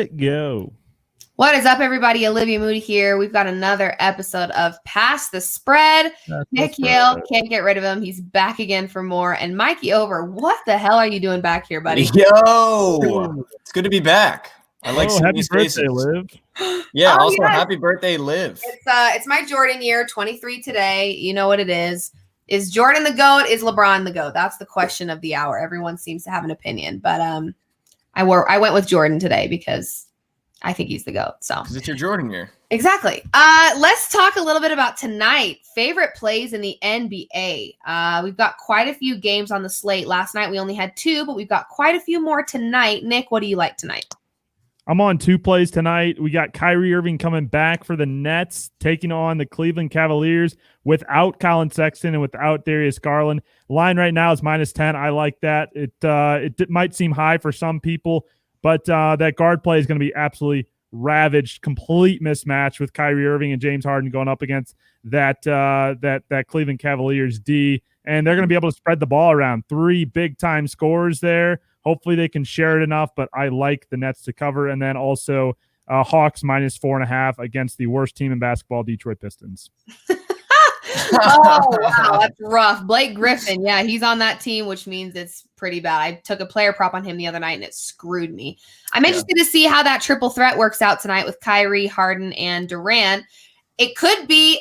Go. What is up, everybody? Olivia Moody here. We've got another episode of Pass the Spread. Nick Yahl, can't get rid of him. He's back again for more. And Mikey over, what the hell are you doing back here, buddy? Yo, it's good to be back. I like seeing happy these birthday, faces. Liv. Yeah, happy birthday, Liv. It's my Jordan year, 23 today. You know what it is. Is Jordan the GOAT? Is LeBron the GOAT? That's the question of the hour. Everyone seems to have an opinion, but I went with Jordan today because I think he's the GOAT. So because it's your Jordan year. Exactly. Let's talk a little bit about tonight. Favorite plays in the NBA. We've got quite a few games on the slate. Last night we only had 2, but we've got quite a few more tonight. Nick, what do you like tonight? I'm on 2 plays tonight. We got Kyrie Irving coming back for the Nets, taking on the Cleveland Cavaliers without Colin Sexton and without Darius Garland. Line right now is -10. I like that. It might seem high for some people, but that guard play is going to be absolutely ravaged. Complete mismatch with Kyrie Irving and James Harden going up against that Cleveland Cavaliers D, and they're going to be able to spread the ball around. 3 big-time scores there. Hopefully they can share it enough, but I like the Nets to cover. And then also Hawks -4.5 against the worst team in basketball, Detroit Pistons. Oh, wow, that's rough. Blake Griffin, yeah, he's on that team, which means it's pretty bad. I took a player prop on him the other night, and it screwed me. I'm interested to see how that triple threat works out tonight with Kyrie, Harden, and Durant. It could be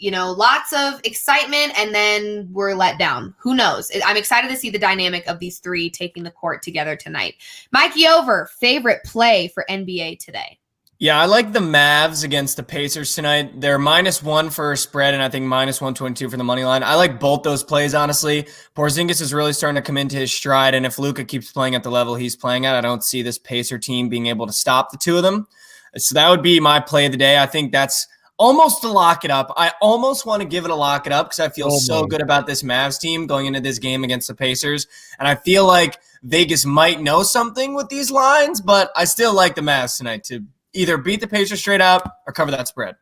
lots of excitement, and then we're let down. Who knows? I'm excited to see the dynamic of these 3 taking the court together tonight. Mikey over, favorite play for NBA today? Yeah, I like the Mavs against the Pacers tonight. They're -1 for a spread, and I think -122 for the money line. I like both those plays, honestly. Porzingis is really starting to come into his stride, and if Luka keeps playing at the level he's playing at, I don't see this Pacer team being able to stop the 2 of them. So that would be my play of the day. I think that's almost to lock it up. I almost want to give it a lock it up because I feel so good about this Mavs team going into this game against the Pacers. And I feel like Vegas might know something with these lines, but I still like the Mavs tonight to either beat the Pacers straight up or cover that spread.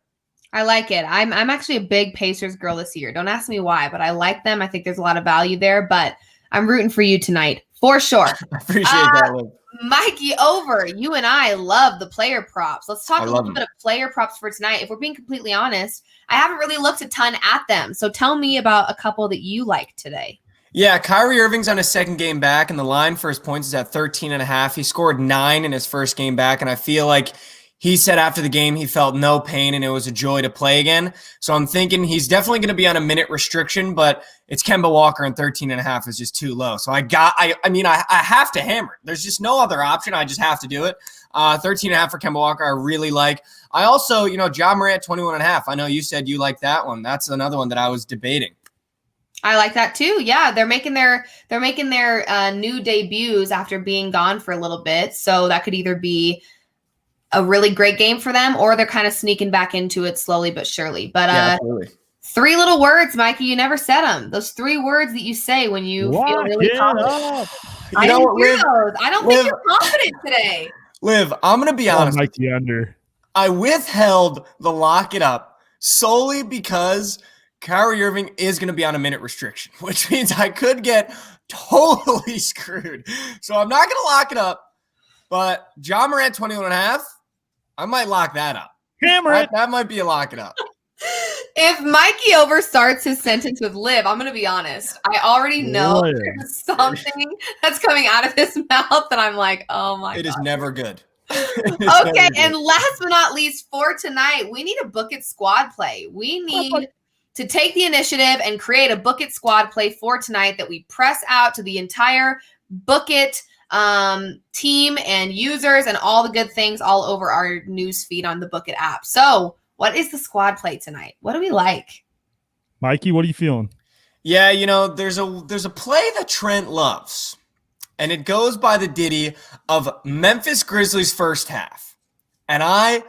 I like it. I'm actually a big Pacers girl this year. Don't ask me why, but I like them. I think there's a lot of value there, but I'm rooting for you tonight for sure. I appreciate that, Liv. Mikey over, you and I love the player props. Let's talk a little bit of player props for tonight. If we're being completely honest, I haven't really looked a ton at them. So tell me about a couple that you like today. Yeah, Kyrie Irving's on his second game back, and the line for his points is at 13.5. He scored 9 in his first game back, and I feel like he said after the game he felt no pain and it was a joy to play again. So I'm thinking he's definitely going to be on a minute restriction, but it's Kemba Walker, and 13.5 is just too low. So I have to hammer it. There's just no other option. I just have to do it. 13.5 for Kemba Walker I really like. I also, Ja Morant 21.5. I know you said you like that one. That's another one that I was debating. I like that too. Yeah, they're making their new debuts after being gone for a little bit. So that could either be a really great game for them, or they're kind of sneaking back into it slowly but surely. But absolutely. 3 little words, Mikey, you never said them. Those 3 words that you say when you feel really confident. I don't think you're confident today. Liv, I'm going to be honest. Mikey under. I withheld the lock it up solely because Kyrie Irving is going to be on a minute restriction, which means I could get totally screwed. So I'm not going to lock it up, but Ja Morant 21.5, I might lock that up. Hammer it. That might be a lock it up. If Mikey over starts his sentence with Liv, I'm going to be honest. I already know there's something that's coming out of his mouth that I'm like, oh my God. It is never good. Okay, and last but not least for tonight, we need a Bookit squad play. We need to take the initiative and create a Bookit squad play for tonight that we press out to the entire Bookit team and users and all the good things all over our news feed on the Bookit app. So what is the squad play tonight? What do we like? Mikey, what are you feeling? Yeah, there's a play that Trent loves, and it goes by the ditty of Memphis Grizzlies first half. And I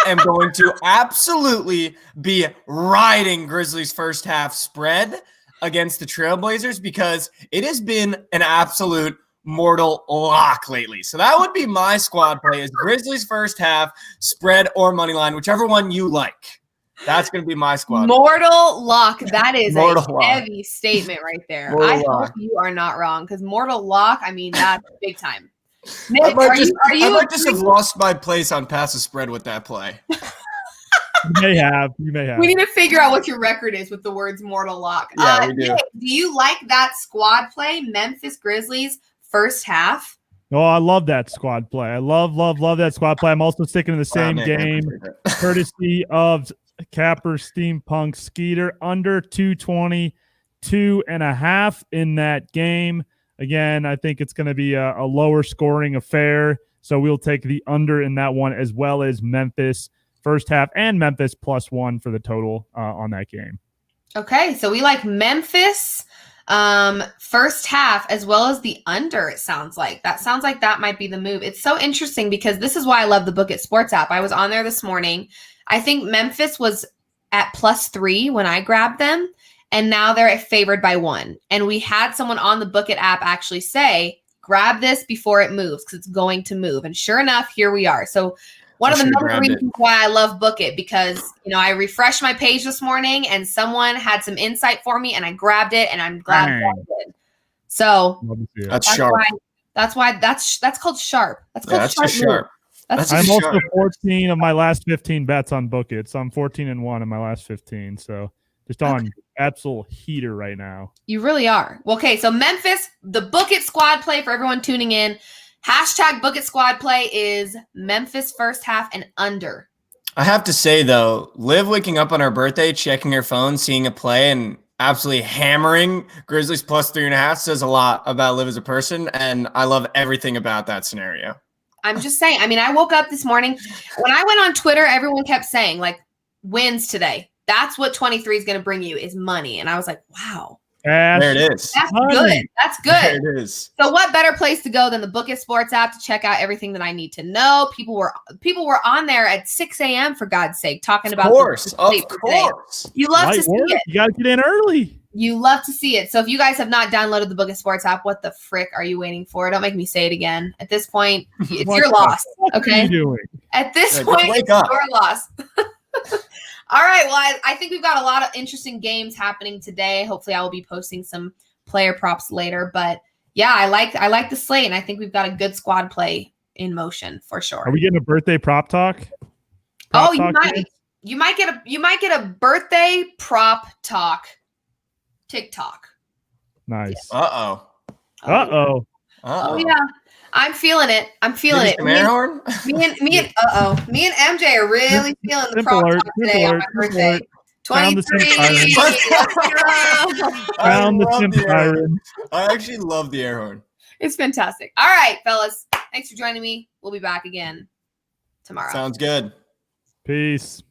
am going to absolutely be riding Grizzlies first half spread against the Trailblazers because it has been an absolute mortal lock lately. So that would be my squad play is Grizzlies first half, spread or money line, whichever one you like. That's going to be my squad. Mortal lock. That is a heavy statement right there. Hope you are not wrong because mortal lock, I mean, that's big time. Nick, I might are you just have lost my place on pass the spread with that play. You may have. We need to figure out what your record is with the words mortal lock. Yeah, we do. Nick, do you like that squad play, Memphis Grizzlies first half? Oh, I love that squad play. I love that squad play. I'm also sticking in the same Nick, I game, appreciate that. courtesy of Capper Steampunk Skeeter, under 222.5 in that game. Again, I think it's going to be a lower scoring affair, so we'll take the under in that one, as well as Memphis first half and Memphis +1 for the total on that game. Okay, so we like Memphis first half as well as the under. It sounds like that might be the move. It's so interesting because this is why I love the Bookit Sports app. I was on there this morning. I think Memphis was at +3 when I grabbed them, and now they're favored by 1. And we had someone on the Bookit app actually say, grab this before it moves because it's going to move. And sure enough, here we are. So one of the number reasons why I love Bookit, because I refreshed my page this morning and someone had some insight for me and I grabbed it, and I'm glad I did. So that's sharp. That's called sharp. That's called sharp. I'm also 14 of my last 15 bets on Bookit, so I'm 14-1 in my last 15. So just on absolute heater right now. You really are. Well, okay, so Memphis, the Bookit squad play for everyone tuning in. Hashtag Bookit squad play is Memphis first half and under. I have to say, though, Liv waking up on her birthday, checking her phone, seeing a play, and absolutely hammering Grizzlies +3.5 says a lot about Liv as a person, and I love everything about that scenario. I'm just saying. I mean, I woke up this morning. When I went on Twitter, everyone kept saying, like, wins today. That's what 23 is going to bring you, is money. And I was like, wow. There it is. That's good. That's good. There it is. So what better place to go than the Bookit Sports app to check out everything that I need to know? People were on there at 6 a.m. for God's sake, talking about of course. You love to see it. You got to get in early. You love to see it. So if you guys have not downloaded the Bookit Sports app, what the frick are you waiting for? Don't make me say it again. At this point, it's your loss. Okay. What are you doing? At this point, it's your loss. All right. Well, I think we've got a lot of interesting games happening today. Hopefully, I will be posting some player props later. But yeah, I like the slate, and I think we've got a good squad play in motion for sure. Are we getting a birthday prop talk? You might get a birthday prop talk TikTok. Nice. Uh Oh yeah. I'm feeling it. Me and MJ are really feeling the prop talk today on my birthday. 23. Found the Simp Iron. I actually love the air horn. It's fantastic. All right, fellas. Thanks for joining me. We'll be back again tomorrow. Sounds good. Peace.